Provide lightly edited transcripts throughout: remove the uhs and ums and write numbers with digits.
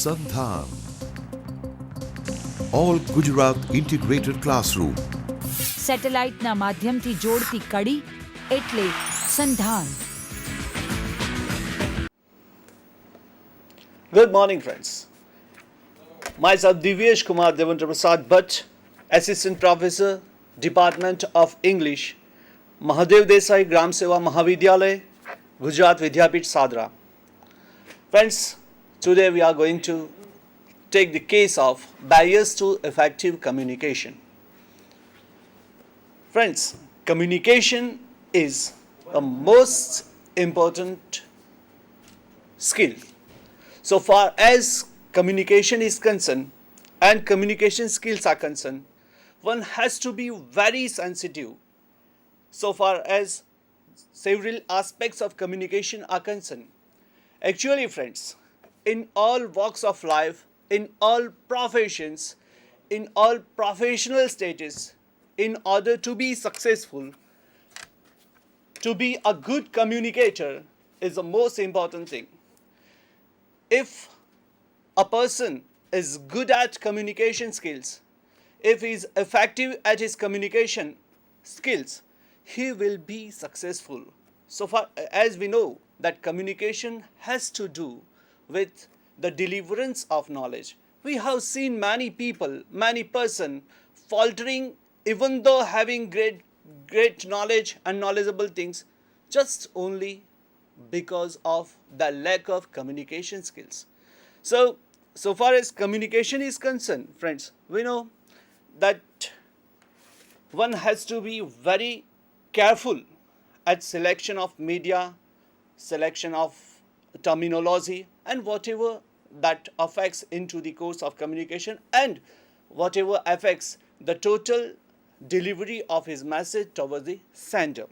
SANDHAN. All Gujarat Integrated Classroom. સેટેલાઇટના માધ્યમથી જોડતી કડી એટલે સંધાન. Good morning, friends. Myself Divyesh Kumar Devendra Prasad Bhatt, Assistant Professor, Department of English, Mahadev Desai Gram Seva Mahavidyalay, Gujarat Vidyapith Sadra. Friends, today we are going to take the case of barriers to effective communication. Friends, communication is the most important skill. So far as communication is concerned and communication skills are concerned, one has to be very sensitive so far as several aspects of communication are concerned. Actually, friends, in all walks of life, in all professions, in all professional status, in order to be successful, to be a good communicator is the most important thing. If a person is good at communication skills, if he is effective at his communication skills, he will be successful. So far as we know that communication has to do with the deliverance of knowledge. We have seen many people, many person faltering even though having great knowledge and knowledgeable things, just only because of the lack of communication skills. So far as communication is concerned, friends, we know that one has to be very careful at selection of media, selection of terminology, and whatever that affects into the course of communication and whatever affects the total delivery of his message towards the sender.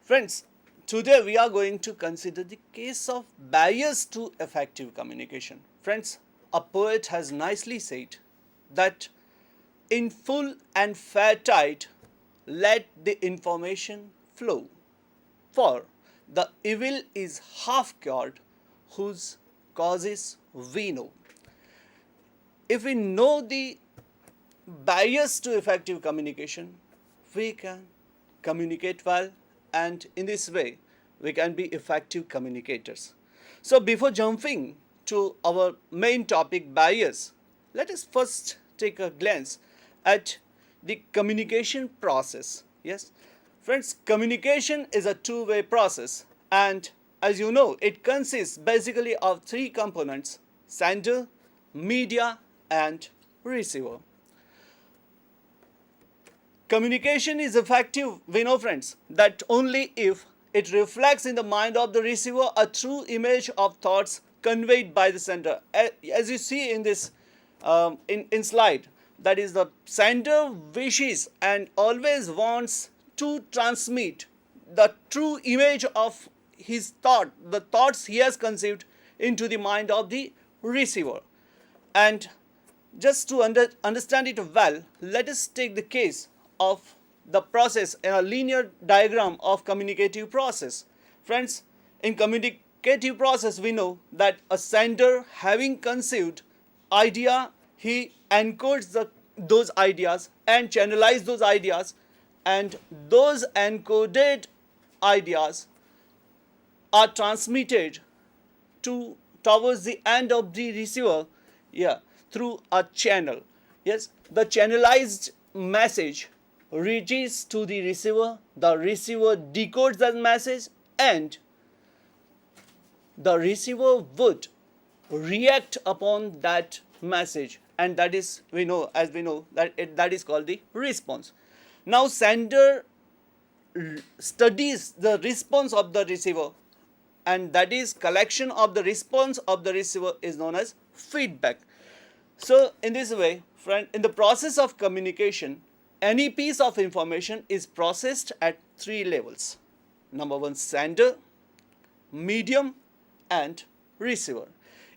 Friends, today we are going to consider the case of barriers to effective communication. Friends, a poet has nicely said that in full and fair tide let the information flow, for the evil is half cured whose causes we know. If we know the barriers to effective communication, we can communicate well, and in this way we can be effective communicators. So before jumping to our main topic, barriers, let us first take a glance at the communication process. Yes, friends, communication is a two-way process, and as you know, it consists basically of three components: sender, media, and receiver. Communication is effective, we know, friends, that only if it reflects in the mind of the receiver a true image of thoughts conveyed by the sender. As you see in this in slide, that is, the sender wishes and always wants to transmit the true image of his thought, the thoughts he has conceived, into the mind of the receiver. And just to understand it well, let us take the case of the process in a linear diagram of communicative process. Friends, in communicative process, we know that a sender, having conceived idea, he encodes those ideas and channelizes those ideas, and those encoded ideas are transmitted towards the end of the receiver, through a channel. Yes, the channelized message reaches to the receiver decodes that message, and the receiver would react upon that message, and that is, we know that is called the response. Now sender studies the response of the receiver, and that is collection of the response of the receiver is known as feedback. So in this way, friend, in the process of communication, any piece of information is processed at three levels. Number one, sender, medium, and receiver.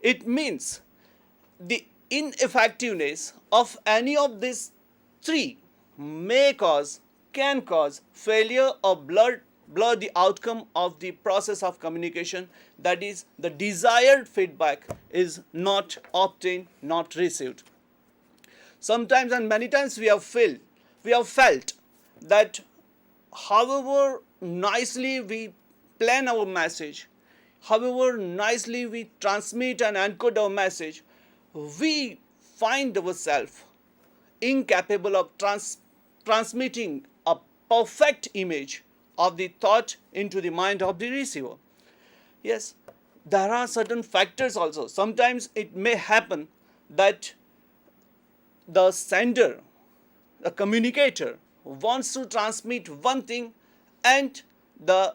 It means the ineffectiveness of any of these three can cause failure or blur the outcome of the process of communication, that is, the desired feedback is not obtained, not received. Sometimes and many times we have felt that however nicely we plan our message, however nicely we transmit and encode our message, we find ourselves incapable of transmitting a perfect image of the thought into the mind of the receiver. Yes, there are certain factors also. Sometimes it may happen that the sender, the communicator, wants to transmit one thing, and the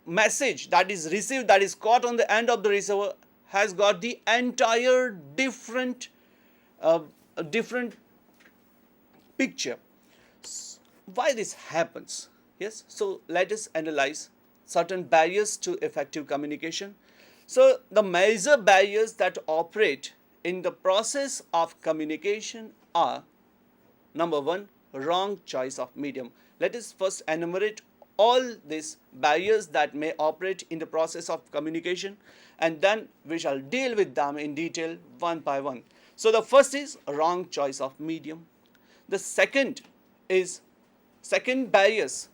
message that is received, that is caught on the end of the receiver, has got the entire different picture. Why this happens? Yes, so let us analyze certain barriers to effective communication. So the major barriers that operate in the process of communication are: number one, wrong choice of medium. Let us first enumerate all these barriers that may operate in the process of communication, and then we shall deal with them in detail one by one. So the first is wrong choice of medium. The second barriers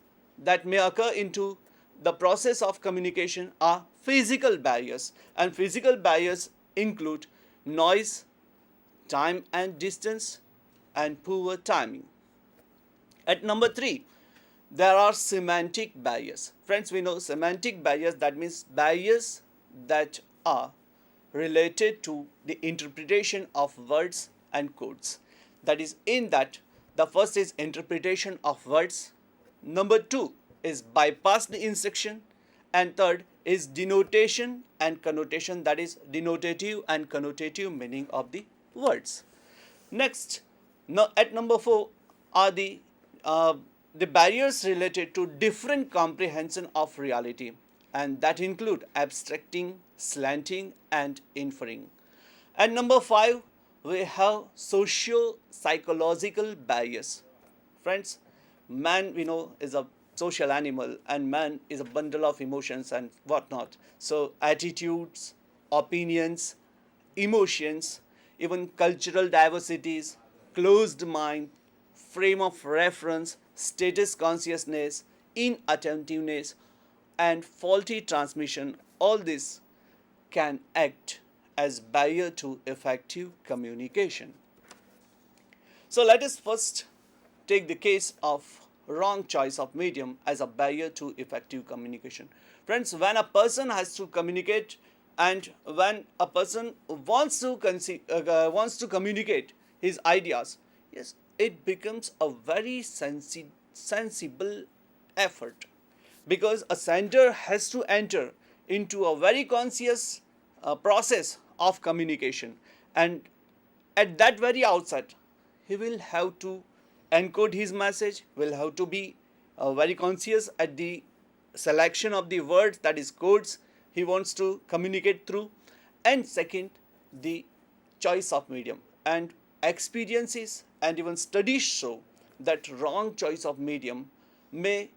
that may occur into the process of communication are physical barriers, and physical barriers include noise, time and distance, and poor timing. At number 3, there are semantic barriers. Friends, we know semantic barriers, that means barriers that are related to the interpretation of words and codes. That is, in that, the first is interpretation of words, number 2 is bypassed instruction, and third is denotation and connotation, that is denotative and connotative meaning of the words. Next, at number 4 are the barriers related to different comprehension of reality, and that include abstracting, slanting and inferring. And number 5, we have socio-psychological barriers. Friends, man, we know, is a social animal, and man is a bundle of emotions and whatnot. So attitudes, opinions, emotions, even cultural diversities, closed mind, frame of reference, status consciousness, inattentiveness, and faulty transmission, all this can act as barrier to effective communication. So let us first take the case of wrong choice of medium as a barrier to effective communication. Friends, when a person has to communicate, and when a person wants to communicate his ideas, yes, it becomes a very sensible effort, because a sender has to enter into a very conscious process of communication, and at that very outset he will have to encode his message, will have to be very conscious at the selection of the words, that is codes, he wants to communicate through. And second, the choice of medium. And experiences and even studies show that wrong choice of medium may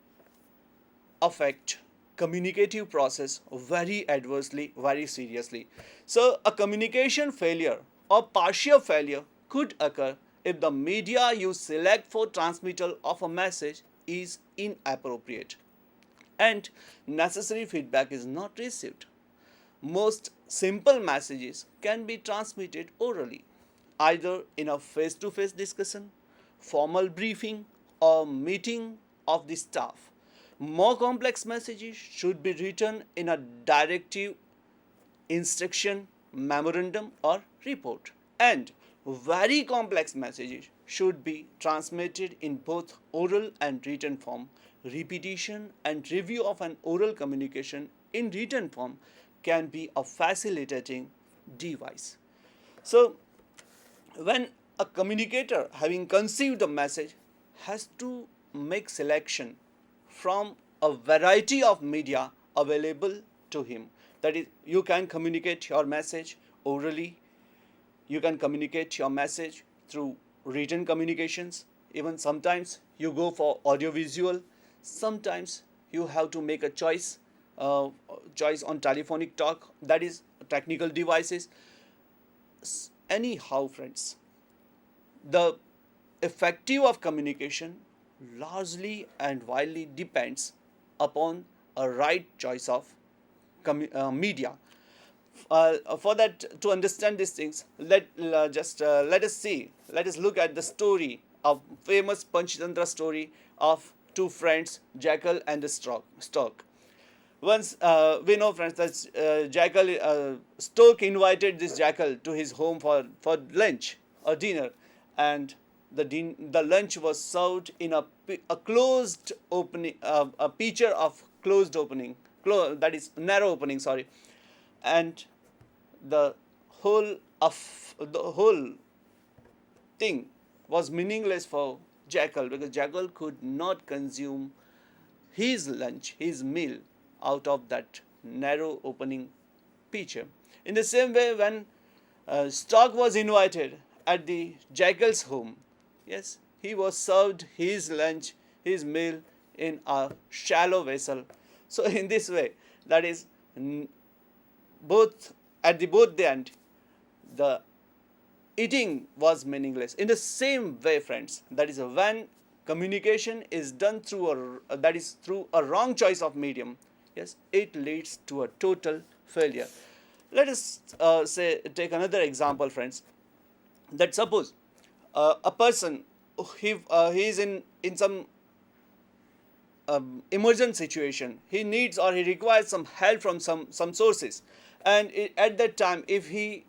affect communicative process very adversely, very seriously. So a communication failure or partial failure could occur if the media you select for transmittal of a message is inappropriate and necessary feedback is not received. Most simple messages can be transmitted orally, either in a face-to-face discussion, formal briefing, or meeting of the staff. More complex messages should be written in a directive, instruction, memorandum, or report. And very complex messages should be transmitted in both oral and written form. Repetition and review of an oral communication in written form can be a facilitating device. So, when a communicator, having conceived a message, has to make selection from a variety of media available to him. That is, you can communicate your message orally, you can communicate your message through written communications, even sometimes you go for audiovisual, sometimes you have to make a choice, on telephonic talk, that is technical devices. Anyhow, friends, the effective of communication largely and widely depends upon a right choice of media. For that, to understand these things, let us look at the story of famous Panchtantra story of two friends, Jackal and the Stork. Once, we know, friends, that Stork invited this Jackal to his home for lunch or dinner, and the lunch was served in a closed opening, a pitcher of closed opening, that is narrow opening, sorry, and the whole thing was meaningless for Jackal, because Jackal could not consume his lunch, his meal, out of that narrow opening pitcher. In the same way, when Stork was invited at the Jackal's home, yes, he was served his lunch, his meal, in a shallow vessel. So in this way, that is, both the end, the eating was meaningless. In the same way, friends, that is, when communication is done through a wrong choice of medium, yes, it leads to a total failure. Let us take another example, friends. That suppose a person, he is in some emergent situation, he needs or he requires some help from some sources, and at that time, if he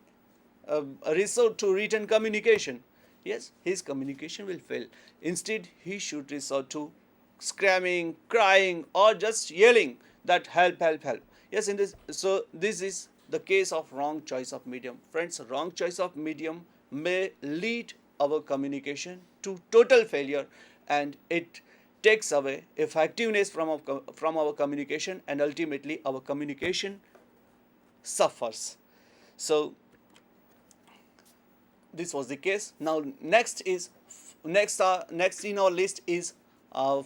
resort to written communication, yes, his communication will fail. Instead, he should resort to screaming, crying, or just yelling that help, help, help. Yes, this is the case of wrong choice of medium. Friends, wrong choice of medium may lead our communication to total failure, and it takes away effectiveness from our communication, and ultimately our communication suffers. So this was the case. Now next in our list is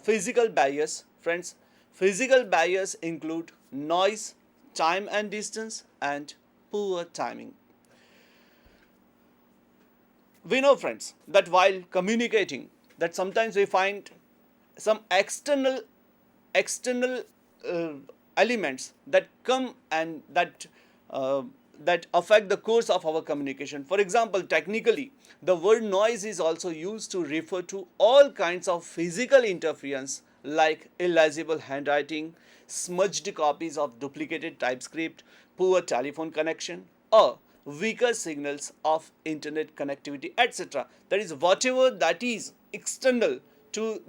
physical barriers. Friends, physical barriers include noise, time and distance, and poor timing. We know, friends, that while communicating, that sometimes we find some external elements that come and that affect the course of our communication. For example, technically, the word noise is also used to refer to all kinds of physical interference like illegible handwriting, smudged copies of duplicated typescript, poor telephone connection, or weaker signals of internet connectivity, etc. That is, whatever that is external to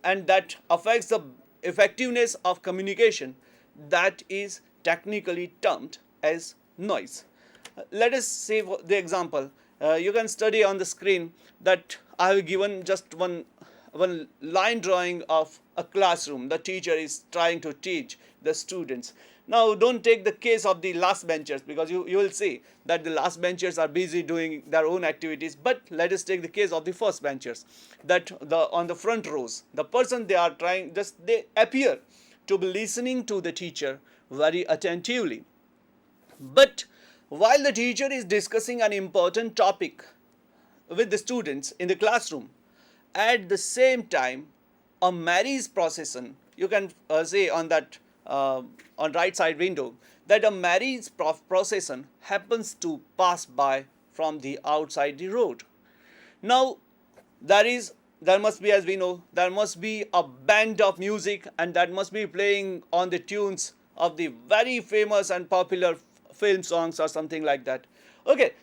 and that affects the effectiveness of communication, that is technically termed as noise. Let us see the example. You can study on the screen that I have given just one line drawing of a classroom. The teacher is trying to teach the students. Now, don't take the case of the last benchers, because you will see that the last benchers are busy doing their own activities. But let us take the case of the first benchers, that on the front rows, the person they are trying, they appear to be listening to the teacher very attentively. But while the teacher is discussing an important topic with the students in the classroom, at the same time, a marriage procession, you can say on that on right side window, that a marriage procession happens to pass by from the outside the road. Now, there must be, as we know, there must be a band of music, and that must be playing on the tunes of the very famous and popular film songs or something like that. Okay,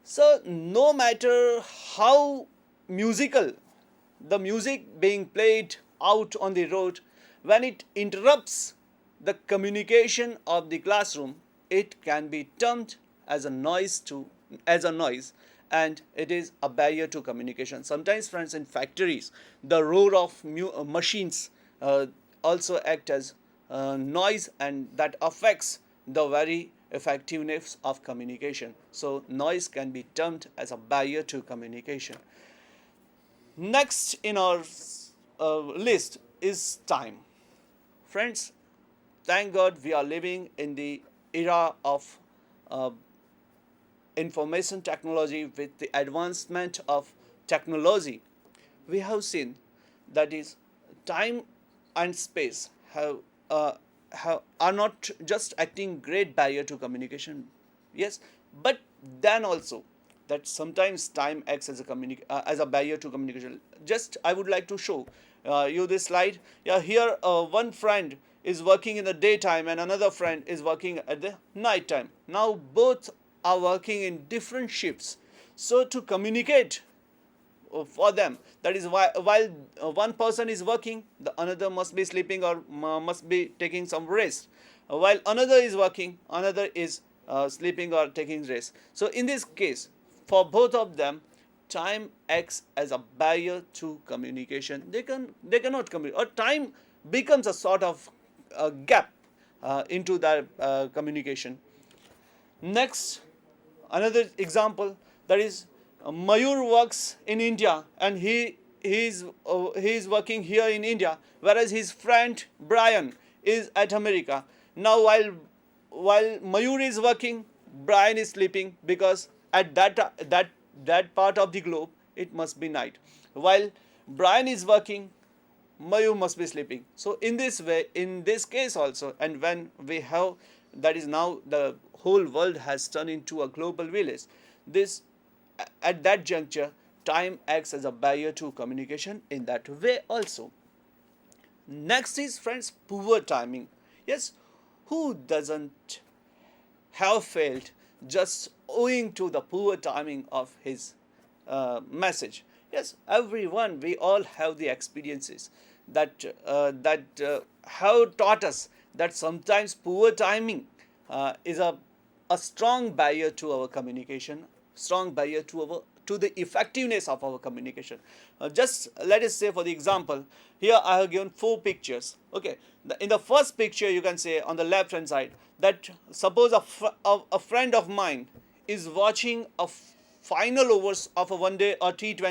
so no matter how musical the music being played out on the road, when it interrupts the communication of the classroom, it can be termed as a noise, and it is a barrier to communication. Sometimes, friends, in factories, the roar of machines also act as noise, and that affects the very effectiveness of communication. So noise can be termed as a barrier to communication. Next in our list is time. Friends, thank God we are living in the era of uh, information technology. With the advancement of technology, we have seen that is time and space are not just acting great barrier to communication, yes, but then also that sometimes time acts as as a barrier to communication. Just I would like to show you this slide. Yeah, here one friend is working in the daytime and another friend is working at the night time. Now both are working in different shifts, so to communicate for them, that is why while one person is working, the another must be sleeping or must be taking some rest. While another is working, another is sleeping or taking rest. So in this case, for both of them, time acts as a barrier to communication. They cannot communicate, or time becomes a sort of gap into their communication. Next, another example, that is Mayur works in India and he is working here in India, whereas his friend Brian is at America. Now while Mayur is working, Brian is sleeping, because at that part of the globe it must be night. While Brian is working, Mayur must be sleeping. So in this way, in this case also, and when we have, that is now the whole world has turned into a global village, this at that juncture time acts as a barrier to communication in that way also. Next is, friends, poor timing. Yes, who doesn't have failed just owing to the poor timing of his message? Yes, everyone, we all have the experiences that have taught us that sometimes poor timing is a strong barrier to our communication, strong barrier to the effectiveness of our communication. Just let us say, for the example, here I have given 4 pictures. Okay, in the first picture you can say on the left hand side that suppose a friend of mine is watching a final overs of a one day or T20